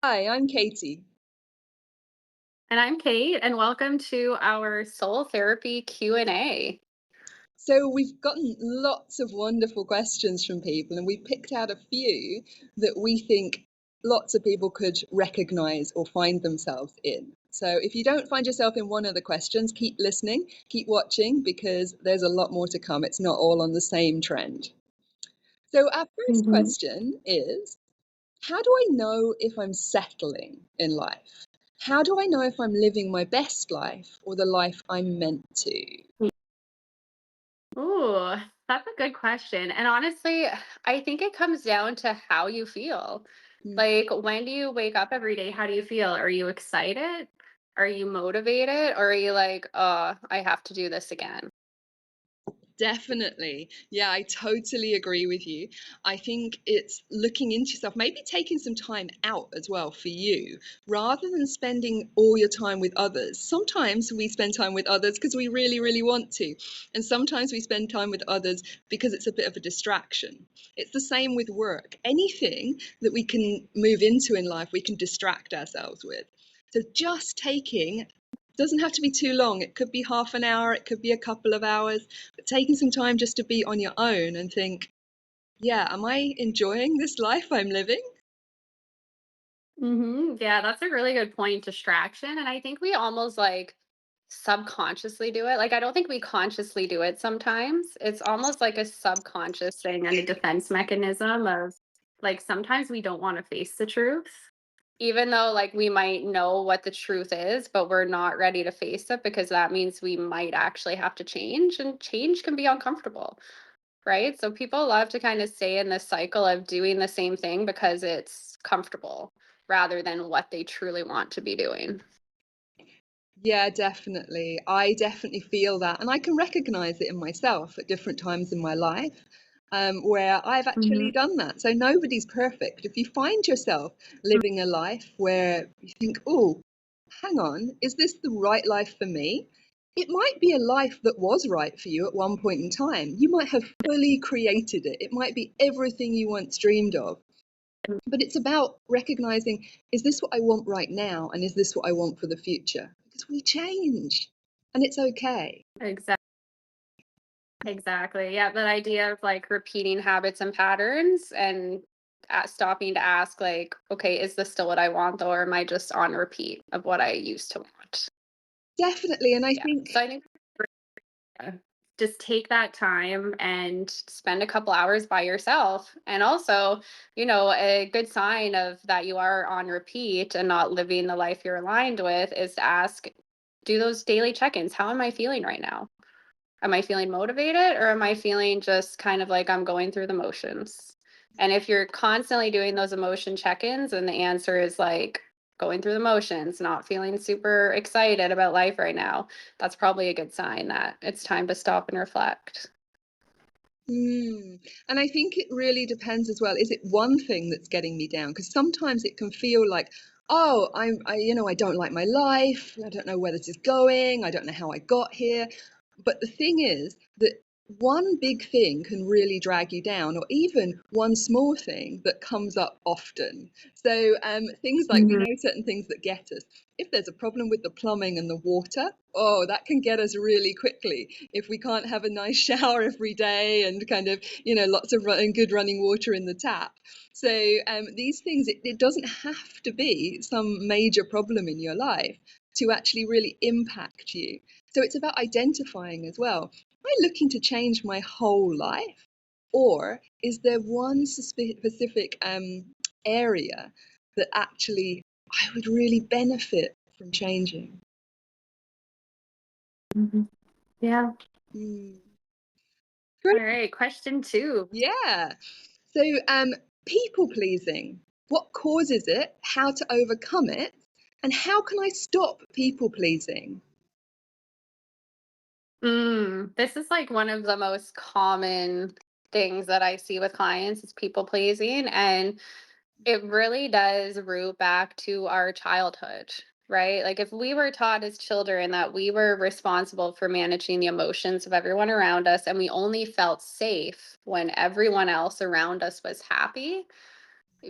Hi, I'm Katie. And I'm Kate, and welcome to our Soul Therapy Q&A. So, we've gotten lots of wonderful questions from people, and we picked out a few that we think lots of people could recognize or find themselves in. So, if you don't find yourself in one of the questions, keep listening, keep watching, because there's a lot more to come. It's not all on the same trend. So, our first Mhm. question is, how do I know if I'm settling in life? How do I know if I'm living my best life or the life I'm meant to? Ooh, that's a good question. And honestly, I think it comes down to how you feel. Like, when do you wake up every day? How do you feel? Are you excited? Are you motivated? Or are you like, oh, I have to do this again? Definitely. Yeah, I totally agree with you. I think it's looking into yourself, maybe taking some time out as well for you, rather than spending all your time with others. Sometimes we spend time with others because we really, really want to. And sometimes we spend time with others because it's a bit of a distraction. It's the same with work. Anything that we can move into in life, we can distract ourselves with. So just taking doesn't have to be too long. It could be half an hour, it could be a couple of hours, but taking some time just to be on your own and think, yeah, am I enjoying this life I'm living? Yeah, that's a really good point. Distraction. And I think we almost like subconsciously do it. Like, I don't think we consciously do it sometimes. It's almost like a subconscious thing and a defense mechanism of like sometimes we don't want to face the truth, even though like we might know what the truth is, but we're not ready to face it because that means we might actually have to change, and change can be uncomfortable. Right. So people love to kind of stay in this cycle of doing the same thing because it's comfortable rather than what they truly want to be doing. Yeah, definitely. I definitely feel that. And I can recognize it in myself at different times in my life where I've Hmm. actually done that. So nobody's perfect. If you find yourself living a life where you think, oh, hang on, is this the right life for me? It might be a life that was right for you at one point in time. You might have fully created it. It might be everything you once dreamed of. But it's about recognizing, is this what I want right now? And is this what I want for the future? Because we change and it's okay. Exactly. Exactly. Yeah. That idea of like repeating habits and patterns and stopping to ask, like, okay, is this still what I want, though, or am I just on repeat of what I used to want? Definitely. And I Yeah. think So I think yeah, just take that time and spend a couple hours by yourself. And also, a good sign of that you are on repeat and not living the life you're aligned with is to ask, do those daily check-ins. How am I feeling right now? Am I feeling motivated, or am I feeling just kind of like I'm going through the motions? And if you're constantly doing those emotion check-ins and the answer is like going through the motions, not feeling super excited about life right now, that's probably a good sign that it's time to stop and reflect. And I think it really depends as well. Is it one thing that's getting me down? Because sometimes it can feel like, oh, I don't like my life. I don't know where this is going. I don't know how I got here. But the thing is that one big thing can really drag you down, or even one small thing that comes up often. So things like we Mhm. know certain things that get us. If there's a problem with the plumbing and the water, oh, that can get us really quickly. If we can't have a nice shower every day and kind of, lots of good running water in the tap. So these things, it doesn't have to be some major problem in your life to actually really impact you. So it's about identifying as well. Am I looking to change my whole life? Or is there one specific area that actually I would really benefit from changing? Mhm. Yeah. Mm. All Great. right. Question two. Yeah. So, people pleasing. What causes it? How to overcome it? And how can I stop people pleasing? This is like one of the most common things that I see with clients is people pleasing. And it really does root back to our childhood, right? Like if we were taught as children that we were responsible for managing the emotions of everyone around us and we only felt safe when everyone else around us was happy,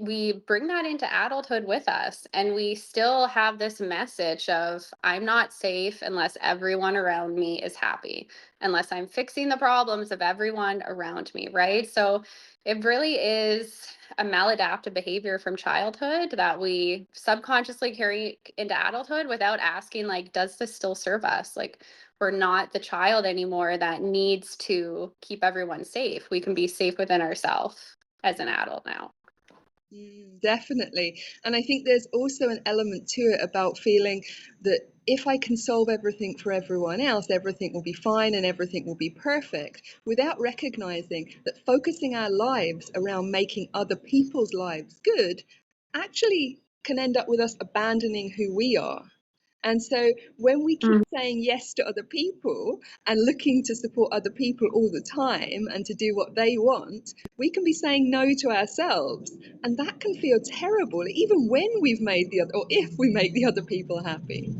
we bring that into adulthood with us, and we still have this message of I'm not safe unless everyone around me is happy, unless I'm fixing the problems of everyone around me, right? So it really is a maladaptive behavior from childhood that we subconsciously carry into adulthood without asking, like, does this still serve us? Like, we're not the child anymore that needs to keep everyone safe. We can be safe within ourselves as an adult now. Definitely. And I think there's also an element to it about feeling that if I can solve everything for everyone else, everything will be fine and everything will be perfect, without recognizing that focusing our lives around making other people's lives good actually can end up with us abandoning who we are. And so when we keep saying yes to other people and looking to support other people all the time and to do what they want, we can be saying no to ourselves. And that can feel terrible, even when we've made the other, or if we make the other people happy.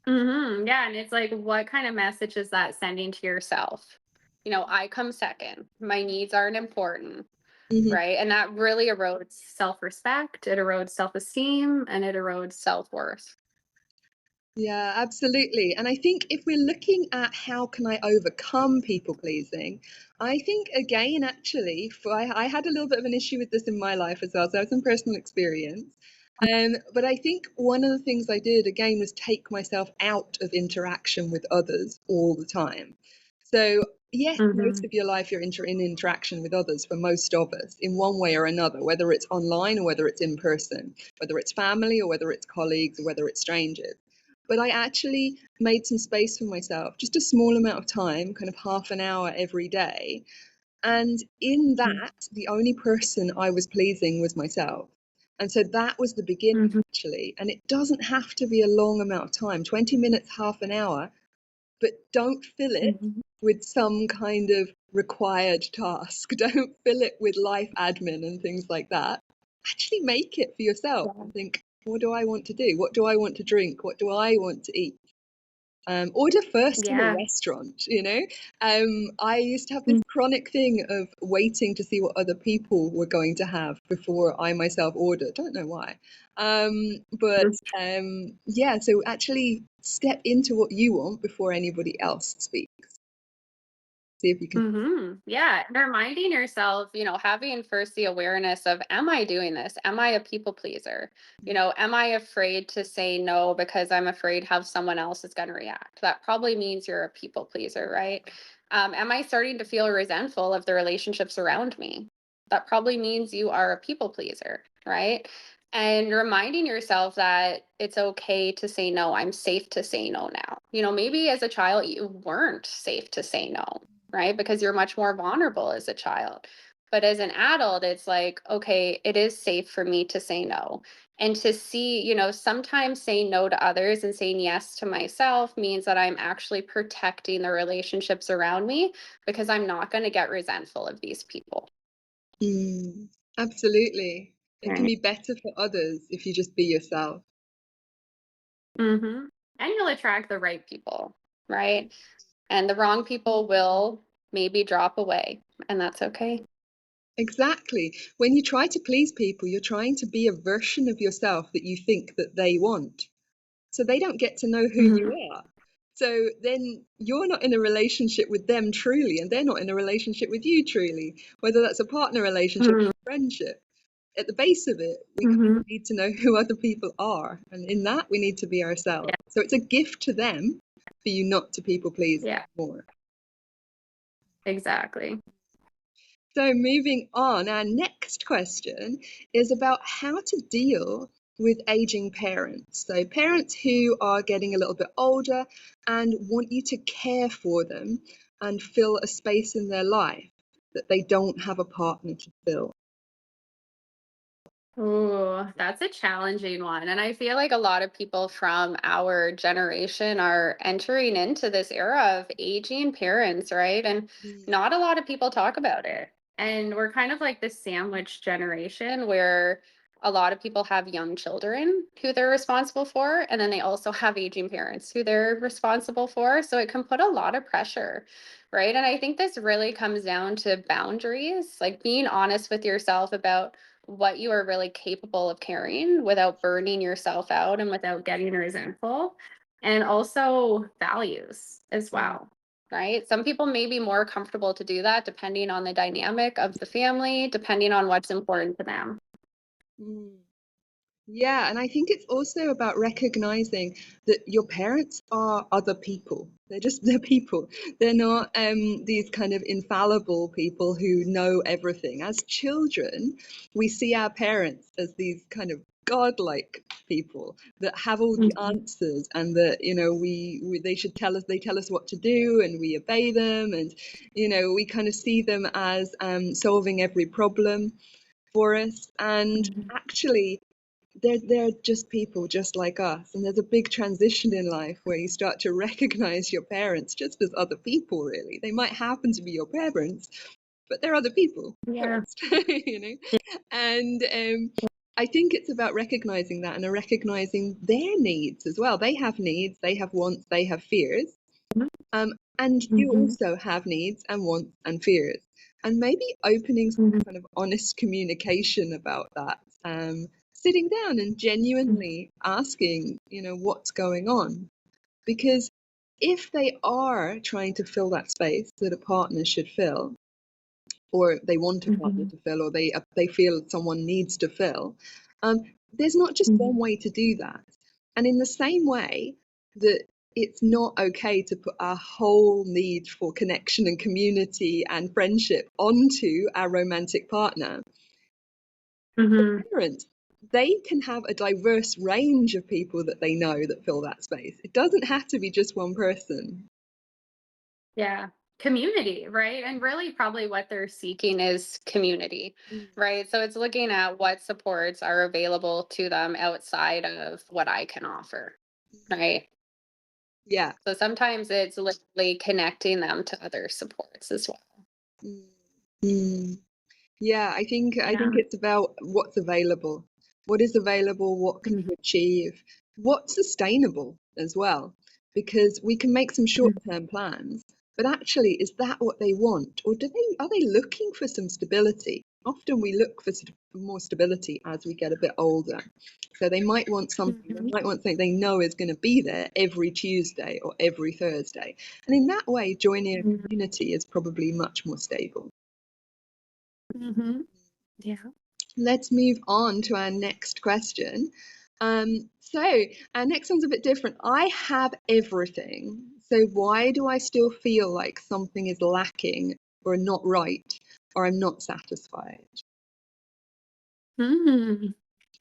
Yeah, and it's like, what kind of message is that sending to yourself? I come second. My needs aren't important, Mhm. right? And that really erodes self-respect, it erodes self-esteem, and it erodes self-worth. Yeah, absolutely. And I think if we're looking at how can I overcome people pleasing, I think again, actually, I had a little bit of an issue with this in my life as well. So I have some personal experience. But I think one of the things I did again was take myself out of interaction with others all the time. So yes, most Mhm. of your life you're in interaction with others for most of us in one way or another, whether it's online or whether it's in person, whether it's family or whether it's colleagues or whether it's strangers. But I actually made some space for myself, just a small amount of time, kind of half an hour every day. And in Mhm. that, the only person I was pleasing was myself. And so that was the beginning, Mhm. actually. And it doesn't have to be a long amount of time, 20 minutes, half an hour, but don't fill it Mhm. with some kind of required task. Don't fill it with life admin and things like that. Actually, make it for yourself Yeah. and think, what do I want to do? What do I want to drink? What do I want to eat? Order first in a Yeah. restaurant, you know. I used to have this Mm. chronic thing of waiting to see what other people were going to have before I myself ordered. Don't know why. Yeah, so actually step into what you want before anybody else speaks. See if you can. Yeah. And reminding yourself, having first the awareness of, am I doing this? Am I a people pleaser? Am I afraid to say no because I'm afraid how someone else is going to react? That probably means you're a people pleaser, right? Am I starting to feel resentful of the relationships around me? That probably means you are a people pleaser, right? And reminding yourself that it's okay to say no. I'm safe to say no now. Maybe as a child, you weren't safe to say no, right? Because you're much more vulnerable as a child. But as an adult, it's like, okay, it is safe for me to say no. And to see, sometimes saying no to others and saying yes to myself means that I'm actually protecting the relationships around me because I'm not going to get resentful of these people. Mm, absolutely. It can Right. be better for others if you just be yourself. And you'll attract the right people, right? And the wrong people will maybe drop away, and that's okay. Exactly. When you try to please people, you're trying to be a version of yourself that you think that they want. So they don't get to know who Mhm. you are. So then you're not in a relationship with them truly, and they're not in a relationship with you truly, whether that's a partner relationship Mhm. or friendship. At the base of it, we kind Mhm. of need to know who other people are. And in that, we need to be ourselves. Yeah. So it's a gift to them for you not to people please Yeah, more. exactly. So, moving on, our next question is about how to deal with aging parents. So, parents who are getting a little bit older and want you to care for them and fill a space in their life that they don't have a partner to fill. Ooh, that's a challenging one. And I feel like a lot of people from our generation are entering into this era of aging parents, right? And Mm, not a lot of people talk about it. And we're kind of like this sandwich generation where a lot of people have young children who they're responsible for, and then they also have aging parents who they're responsible for. So it can put a lot of pressure, right? And I think this really comes down to boundaries, like being honest with yourself about what you are really capable of carrying without burning yourself out and without getting resentful. And also values as Mm, well, right? Some people may be more comfortable to do that depending on the dynamic of the family, depending on what's important to them. mm. Yeah, and I think it's also about recognizing that your parents are other people. They're people. They're not these kind of infallible people who know everything. As children, we see our parents as these kind of godlike people that have all the Mhm. answers, and that we they should tell us, they tell us what to do and we obey them, and we kind of see them as solving every problem for us. And Mhm. actually they're just people just like us, and there's a big transition in life where you start to recognize your parents just as other people. Really, they might happen to be your parents, but they're other people Yeah. first. And I think it's about recognizing that, and recognizing their needs as well. They have needs, they have wants, they have fears, and you Mhm. also have needs and wants and fears, and maybe opening some Mhm. kind of honest communication about that, sitting down and Mhm. genuinely asking, what's going on. Because if they are trying to fill that space that a partner should fill, or they want a partner Mhm. to fill, or they feel someone needs to fill, um, there's not just one Mhm. way to do that. And in the same way that it's not okay to put our whole need for connection and community and friendship onto our romantic partner, Mhm. parents, they can have a diverse range of people that they know that fill that space. It doesn't have to be just one person. Yeah. Community, right? And really, probably what they're seeking is community, Mm. right? So it's looking at what supports are available to them outside of what I can offer, right? Yeah. So sometimes it's literally connecting them to other supports as well. Mm. Mm. Yeah, I think Yeah. it's about what's available. What is available, what can Mhm. you achieve, what's sustainable as well. Because we can make some short-term plans, but actually, is that what they want? Or are they looking for some stability? Often we look for sort of more stability as we get a bit older. So they Mhm. might want something they know is going to be there every Tuesday or every Thursday. And in that way, joining a Mhm. community is probably much more stable. Mhm. Yeah. Let's move on to our next question. So our next one's a bit different. I have everything. So why do I still feel like something is lacking or not right, or I'm not satisfied? Mhm.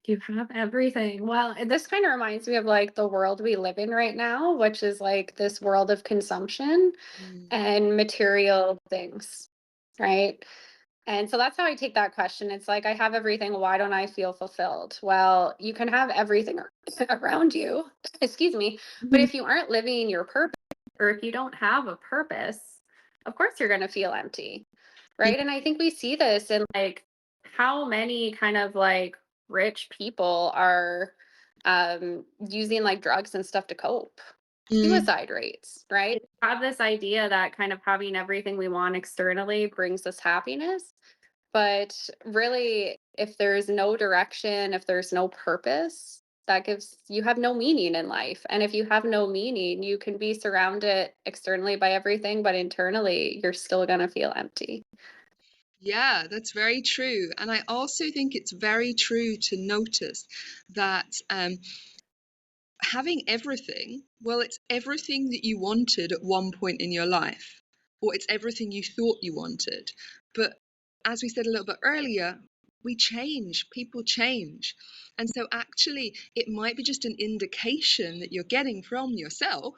You have everything. Well, this kind of reminds me of like the world we live in right now, which is like this world of consumption Mm, and material things, right? And so that's how I take that question. It's like, I have everything. Why don't I feel fulfilled? Well, you can have everything around you, excuse me. But mhm, if you aren't living your purpose, or if you don't have a purpose, of course you're going to feel empty. mm, Right. And I think we see this in like how many kind of like rich people are using like drugs and stuff to cope. mm. Suicide rates, right? Have this idea that kind of having everything we want externally brings us happiness. But really, if there's no direction, if there's no purpose, that gives you have no meaning in life. And if you have no meaning, you can be surrounded externally by everything, but internally, you're still going to feel empty. Yeah, that's very true. And I also think it's very true to notice that having everything, well, it's everything that you wanted at one point in your life, or it's everything you thought you wanted. But as we said a little bit earlier, we change, people change. And so actually, it might be just an indication that you're getting from yourself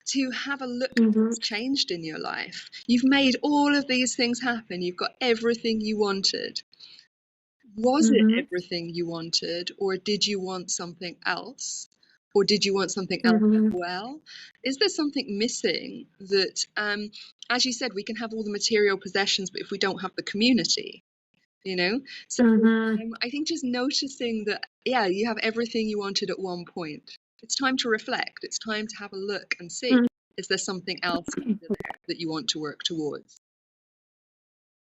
to have a look at Mhm. what's changed in your life. You've made all of these things happen, you've got everything you wanted. Was it Mhm. everything you wanted, or did you want something else? Or did you want something else as Mhm. well? Is there something missing that, as you said, we can have all the material possessions, but if we don't have the community, you know? So Mhm. I think just noticing that, yeah, you have everything you wanted at one point. It's time to reflect. It's time to have a look and see, Mhm. is there something else under there that you want to work towards?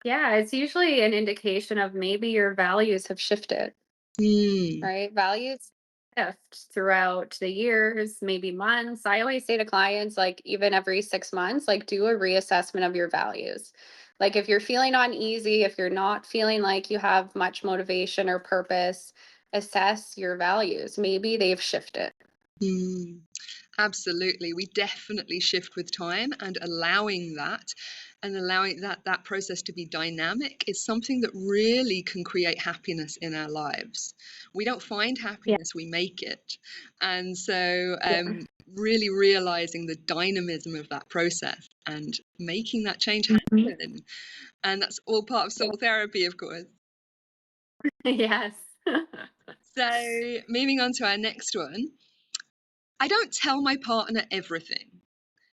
Yeah, it's usually an indication of maybe your values have shifted, Mm, right? Values shift throughout the years, maybe months. I always say to clients, like, even every 6 months, like, do a reassessment of your values. Like, if you're feeling uneasy, if you're not feeling like you have much motivation or purpose, assess your values. Maybe they've shifted. mm. Absolutely. We definitely shift with time, and allowing that process to be dynamic is something that really can create happiness in our lives. We don't find Yeah. happiness, we make it. And so Yeah. really realizing the dynamism of that process and making that change Mhm. happen. And that's all part of Yeah. soul therapy, of course. Yes. So moving on to our next one. I don't tell my partner everything.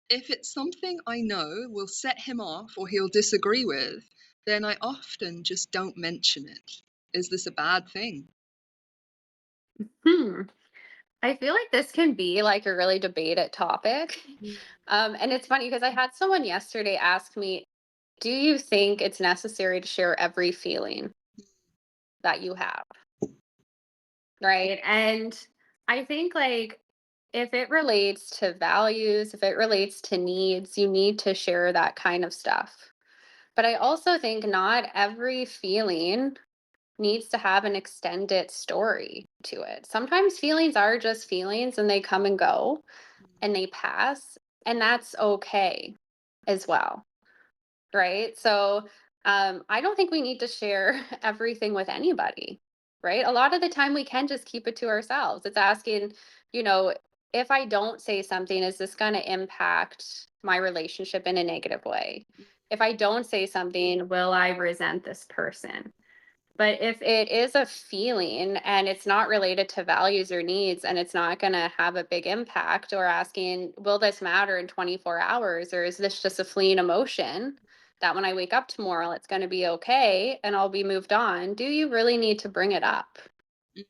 If it's something I know will set him off or he'll disagree with, then I often just don't mention it. Is this a bad thing? Hmm. I feel like this can be like a really debated topic. Mm, And it's funny because I had someone yesterday ask me, do you think it's necessary to share every feeling that you have? Right. And I think, like, if it relates to values, if it relates to needs, you need to share that kind of stuff. But I also think not every feeling needs to have an extended story to it. Sometimes feelings are just feelings and they come and go and they pass, and that's okay as well. Right? So, I don't think we need to share everything with anybody, right? A lot of the time we can just keep it to ourselves. It's asking, you know, if I don't say something, is this going to impact my relationship in a negative way? If I don't say something, will I resent this person? But if it is a feeling and it's not related to values or needs and it's not going to have a big impact, or asking, will this matter in 24 hours? Or is this just a fleeting emotion that when I wake up tomorrow, it's going to be okay and I'll be moved on? Do you really need to bring it up? mm.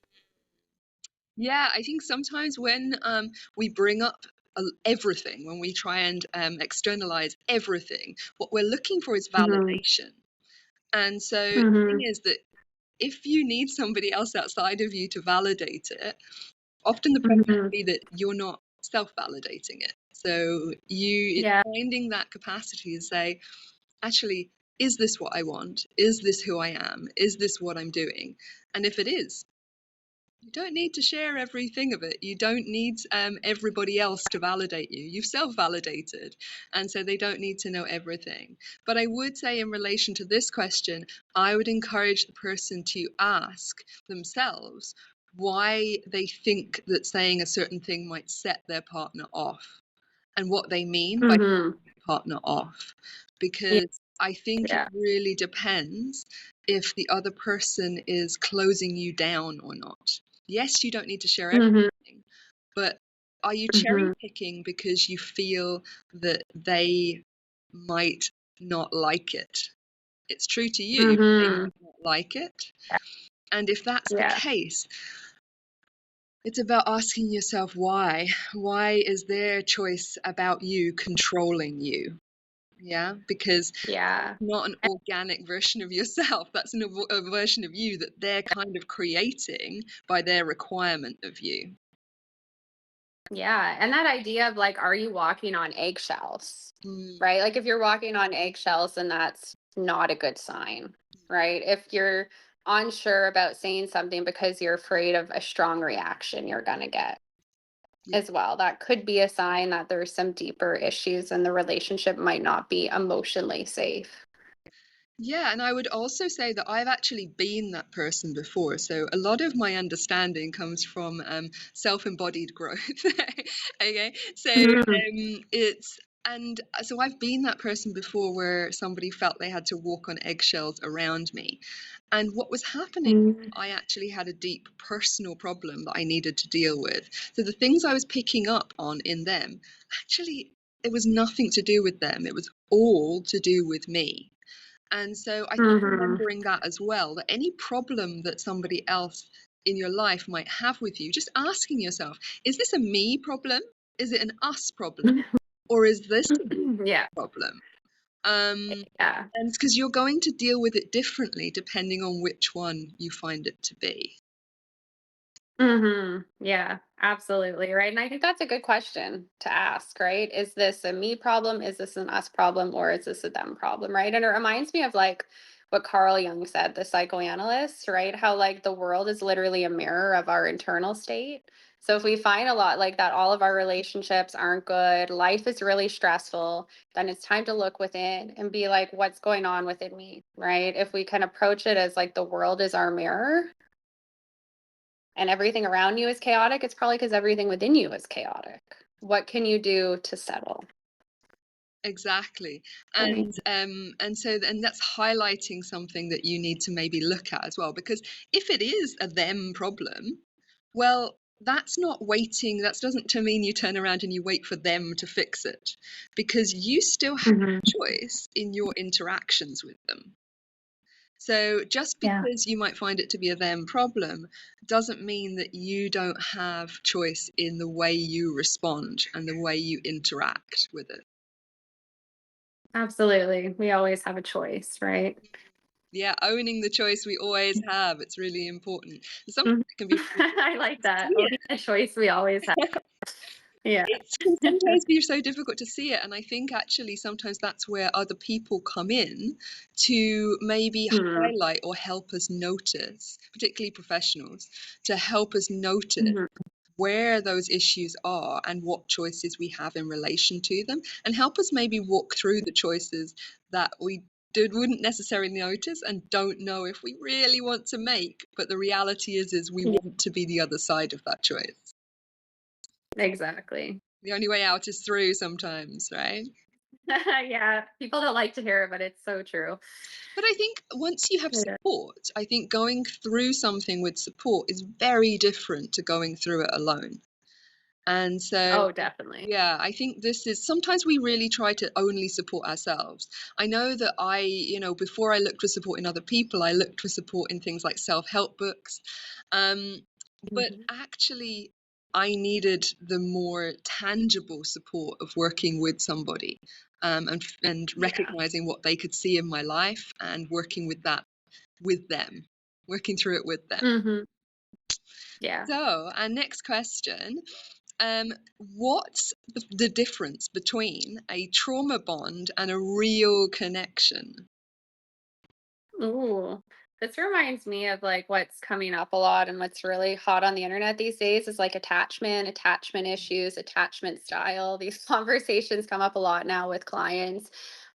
Yeah, I think sometimes when we bring up everything, when we try and externalize everything, what we're looking for is Hmm. validation. And so the thing Hmm. is that if you need somebody else outside of you to validate it, often the problem Hmm. can be that you're not self-validating it. So it's Yeah. finding that capacity to say, actually, is this what I want? Is this who I am? Is this what I'm doing? And if it is, you don't need to share everything of it. You don't need everybody else to validate you. You've self-validated, and so they don't need to know everything. But I would say, in relation to this question, I would encourage the person to ask themselves why they think that saying a certain thing might set their partner off, and what they mean by Hmm. partner off, Yeah. because I think it Yeah. really depends if the other person is closing you down or not. Yes, you don't need to share Hmm. everything, but are you cherry Hmm. picking because you feel that they might not like it? It's true to you, but they Hmm. might not like it. And if that's the Yeah. case, it's about asking yourself why. Why is their choice about you controlling you? Yeah, because Yeah. not an organic version of yourself. That's a version of you that they're kind of creating by their requirement of you. Yeah, and that idea of, like, are you walking on eggshells? Mm, Right? Like, if you're walking on eggshells, then that's not a good sign, right? If you're unsure about saying something because you're afraid of a strong reaction you're gonna get yeah. as well, that could be a sign that there's some deeper issues and the relationship might not be emotionally safe. Yeah, and I would also say that I've actually been that person before. So a lot of my understanding comes from self-embodied growth. Okay, so Mhm. it's and so I've been that person before where somebody felt they had to walk on eggshells around me. And what was happening, Mhm. I actually had a deep personal problem that I needed to deal with. So the things I was picking up on in them, actually, it was nothing to do with them. It was all to do with me. And so I think Mhm. remembering that as well, that any problem that somebody else in your life might have with you, just asking yourself, is this a me problem? Is it an us problem? Or is this a Yeah. problem? Yeah. And it's because you're going to deal with it differently depending on which one you find it to be. Yeah, absolutely. Right. And I think that's a good question to ask, right? Is this a me problem? Is this an us problem? Or is this a them problem? Right. And it reminds me of like what Carl Jung said, the psychoanalyst, right? How like the world is literally a mirror of our internal state. So if we find a lot like that, all of our relationships aren't good, life is really stressful, then it's time to look within and be like, what's going on within me, right? If we can approach it as like the world is our mirror, and everything around you is chaotic, it's probably because everything within you is chaotic. What can you do to settle? Exactly. Right. And that's highlighting something that you need to maybe look at as well. Because if it is a them problem, well, that's not waiting. That doesn't to mean you turn around and you wait for them to fix it, because you still have Mhm. a choice in your interactions with them. So just Yeah, because you might find it to be a them problem doesn't mean that you don't have choice in the way you respond and the way you interact with it. absolutely. We always have a choice, right? Yeah, owning the choice we always have. It's really important. And sometimes Mhm. it can be really I like difficult to that. see Owning a choice we always have. it. Yeah. It can sometimes be so difficult to see it. And I think actually sometimes that's where other people come in to maybe Mhm. highlight or help us notice, particularly professionals, to help us notice Mhm. where those issues are and what choices we have in relation to them, and help us maybe walk through the choices that we wouldn't necessarily notice and don't know if we really want to make, but the reality is we Yeah, want to be the other side of that choice. exactly. The only way out is through sometimes, right? Yeah, people don't like to hear it, but it's so true. But I think once you have Yeah. support, I think going through something with support is very different to going through it alone. And so, Oh, definitely. yeah, I think this is sometimes we really try to only support ourselves. I know that before I looked for support in other people, I looked for support in things like self-help books. Um, but Mhm. actually, I needed the more tangible support of working with somebody, and Yeah. recognizing what they could see in my life and working with that with them, working through it with them. Hmm. Yeah. So, our next question, what's the difference between a trauma bond and a real connection? Ooh, this reminds me of like what's coming up a lot and what's really hot on the internet these days is like attachment issues, attachment style. These conversations come up a lot now with clients.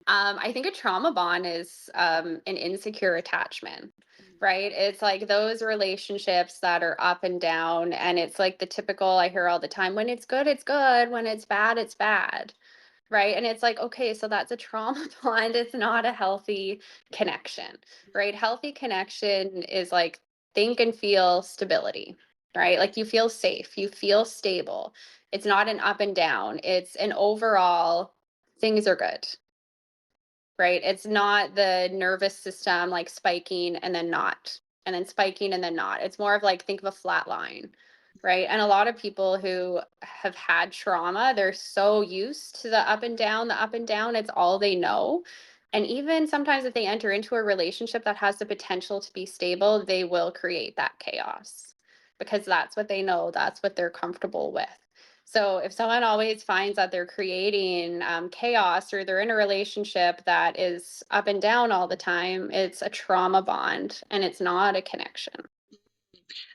I think a trauma bond is an insecure attachment, right? It's like those relationships that are up and down. And it's like the typical I hear all the time, when it's good, it's good. When it's bad, it's bad. Right. And it's like, okay, so that's a trauma bond. It's not a healthy connection, right? Healthy connection is like think and feel stability, right? Like you feel safe, you feel stable. It's not an up and down, it's an overall things are good, right? It's not the nervous system like spiking and then not, and then spiking and then not. It's more of like think of a flat line, right? And a lot of people who have had trauma, they're so used to the up and down, it's all they know. And even sometimes if they enter into a relationship that has the potential to be stable, they will create that chaos because that's what they know, that's what they're comfortable with. So if someone always finds that they're creating chaos or they're in a relationship that is up and down all the time, it's a trauma bond and it's not a connection.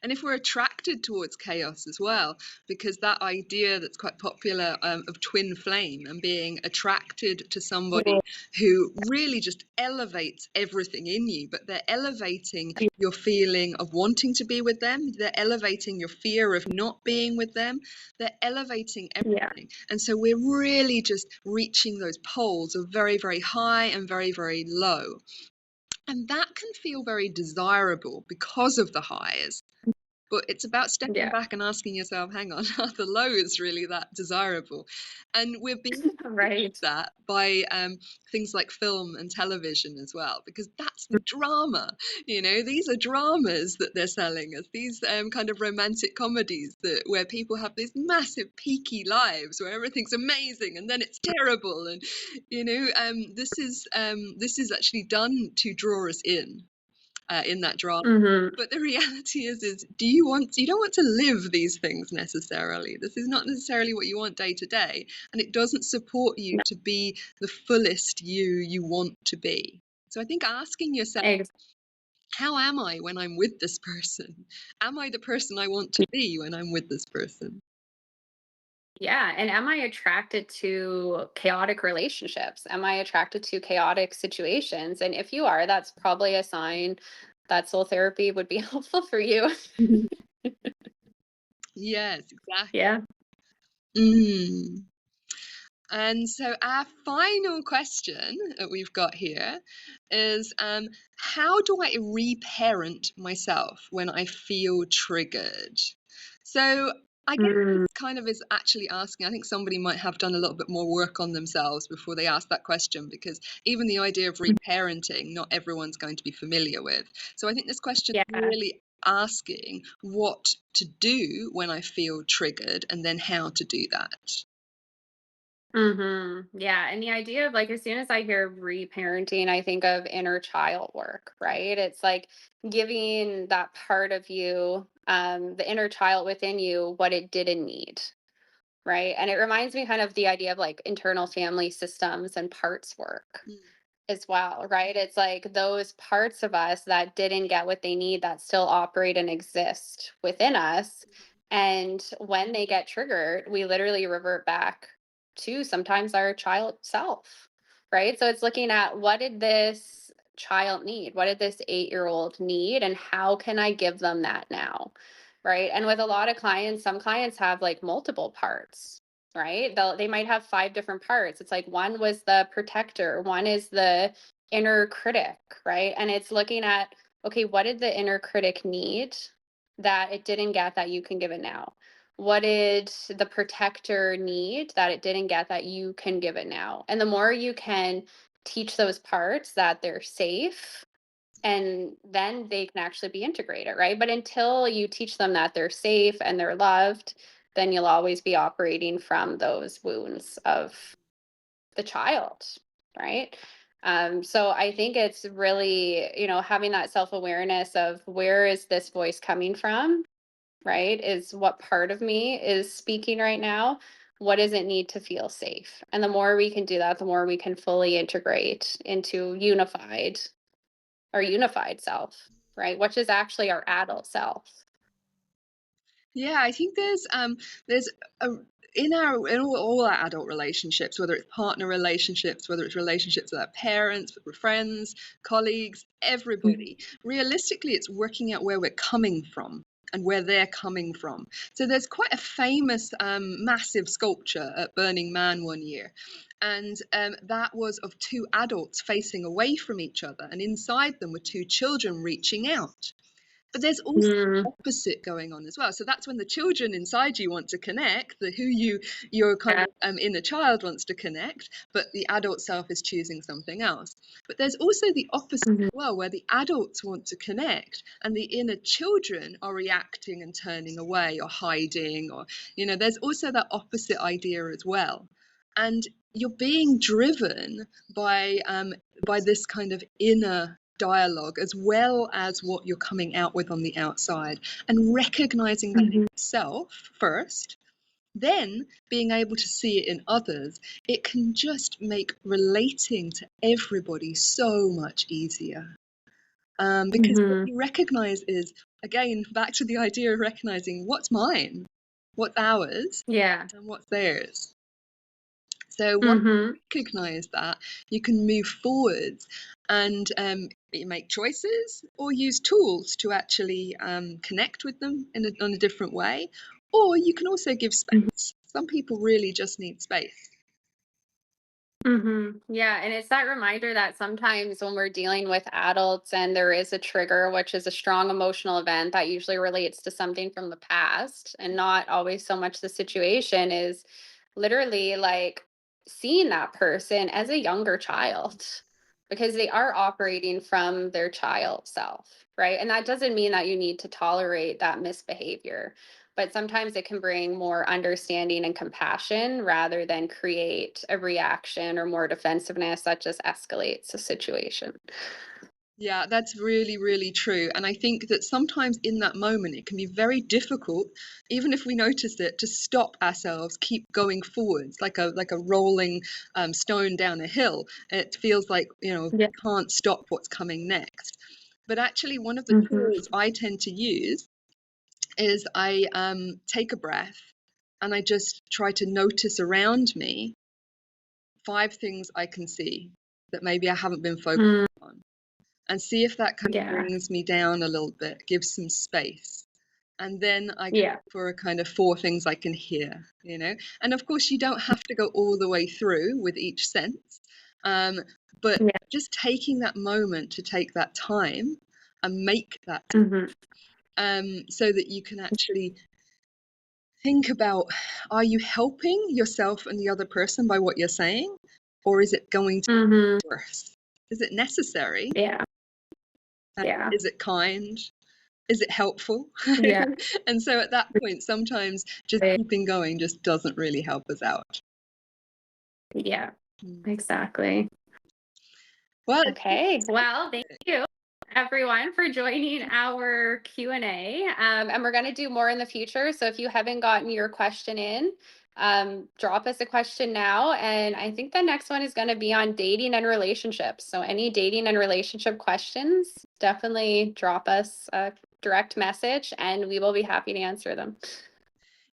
And if we're attracted towards chaos as well, because that idea that's quite popular, of twin flame and being attracted to somebody Well, who really just elevates everything in you, but they're elevating your feeling of wanting to be with them, they're elevating your fear of not being with them, they're elevating yeah. everything. And so we're really just reaching those poles of very, very high and very, very low. And that can feel very desirable because of the highs. But it's about stepping Yeah. back and asking yourself, hang on, are the lows really that desirable? And we're being Right. that by things like film and television as well, because that's the drama. These are dramas that they're selling us, these kind of romantic comedies where people have these massive peaky lives where everything's amazing and then it's terrible. And this is actually done to draw us in that drama. Hmm. But the reality is you don't want to live these things necessarily. This is not necessarily what you want day to day, and it doesn't support you to be the fullest you want to be. So I think asking yourself, how am I when I'm with this person? Am I the person I want to be when I'm with this person? Yeah. And am I attracted to chaotic relationships? Am I attracted to chaotic situations? And if you are, that's probably a sign that soul therapy would be helpful for you. Yes, exactly. Yeah. Mm. And so our final question that we've got here is, how do I reparent myself when I feel triggered? So I guess Mm, this kind of is actually asking, I think somebody might have done a little bit more work on themselves before they ask that question, because even the idea of reparenting, not everyone's going to be familiar with. So I think this question is yeah. really asking what to do when I feel triggered and then how to do that. Yeah. And the idea of like, as soon as I hear reparenting, I think of inner child work, right? It's like giving that part of you, the inner child within you, what it didn't need. Right. And it reminds me kind of the idea of like internal family systems and parts work Mm. as well, right? It's like those parts of us that didn't get what they need that still operate and exist within us. And when they get triggered, we literally revert back to sometimes our child self, right? So it's looking at what did this child need? What did this 8-year-old need? And how can I give them that now? Right. And with a lot of clients, some clients have like multiple parts, right? They might have 5 different parts. It's like one was the protector, one is the inner critic, right? And it's looking at, okay, what did the inner critic need that it didn't get that you can give it now? What did the protector need that it didn't get that you can give it now? And the more you can teach those parts that they're safe, and then they can actually be integrated, right? But until you teach them that they're safe and they're loved, then you'll always be operating from those wounds of the child, right? So I think it's really, having that self-awareness of where is this voice coming from, right? Is what part of me is speaking right now? What does it need to feel safe? And the more we can do that, the more we can fully integrate into our unified self, right? Which is actually our adult self. Yeah, I think there's a in all our adult relationships, whether it's partner relationships, whether it's relationships with our parents, with friends, colleagues, everybody. Realistically, it's working out where we're coming from and where they're coming from. So there's quite a famous massive sculpture at Burning Man one year. And that was of two adults facing away from each other, and inside them were two children reaching out. But there's also Mm, the opposite going on as well. So that's when the children inside you want to connect, the who your kind yeah. of inner child wants to connect, but the adult self is choosing something else. But there's also the opposite Mhm. as well, where the adults want to connect and the inner children are reacting and turning away or hiding, or there's also that opposite idea as well. And you're being driven by this kind of inner dialogue as well as what you're coming out with on the outside, and recognizing that in Mhm. yourself first, then being able to see it in others. It can just make relating to everybody so much easier, because what Mhm. you recognize is, again, back to the idea of recognizing what's mine, what's ours, Yeah. and what's theirs. So once you Mhm. recognize that, you can move forwards and make choices or use tools to actually connect with them in a different way. Or you can also give Mhm. space. Some people really just need space. Yeah, and it's that reminder that sometimes when we're dealing with adults and there is a trigger, which is a strong emotional event that usually relates to something from the past and not always so much the situation, is literally like seeing that person as a younger child because they are operating from their child self, right? And that doesn't mean that you need to tolerate that misbehavior, but sometimes it can bring more understanding and compassion rather than create a reaction or more defensiveness that just escalates a situation. Yeah, that's really, really true. And I think that sometimes in that moment, it can be very difficult, even if we notice it, to stop ourselves, keep going forwards, like a rolling stone down a hill. It feels like, Yeah. can't stop what's coming next. But actually, one of the Hmm. tools I tend to use is I take a breath and I just try to notice around me 5 things I can see that maybe I haven't been focused Mm, on, and see if that kind of yeah. brings me down a little bit, gives some space. And then I go Yeah. for a kind of 4 things I can hear, And of course, you don't have to go all the way through with each sense, um, but Yeah. just taking that moment to take that time and make that Hmm. so that you can actually think about, are you helping yourself and the other person by what you're saying, or is it going to Hmm. be worse? Is it necessary? Yeah. Yeah. Is it kind? Is it helpful? Yeah. And so at that point, sometimes just Right. keeping going just doesn't really help us out. Yeah. Mm. Exactly. Well, it's been Okay. Well, thank fantastic. you everyone for joining our Q&A. And we're going to do more in the future. So if you haven't gotten your question in, drop us a question now. And I think the next one is going to be on dating and relationships. So any dating and relationship questions, definitely drop us a direct message and we will be happy to answer them.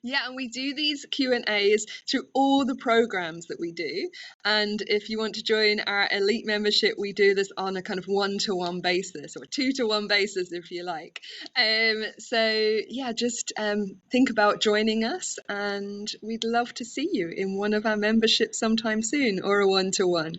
Yeah, and we do these Q&As through all the programs that we do. And if you want to join our elite membership, we do this on a kind of 1-to-1 basis, or 2-to-1 basis, if you like. So yeah, just think about joining us, and we'd love to see you in one of our memberships sometime soon, or a 1-to-1.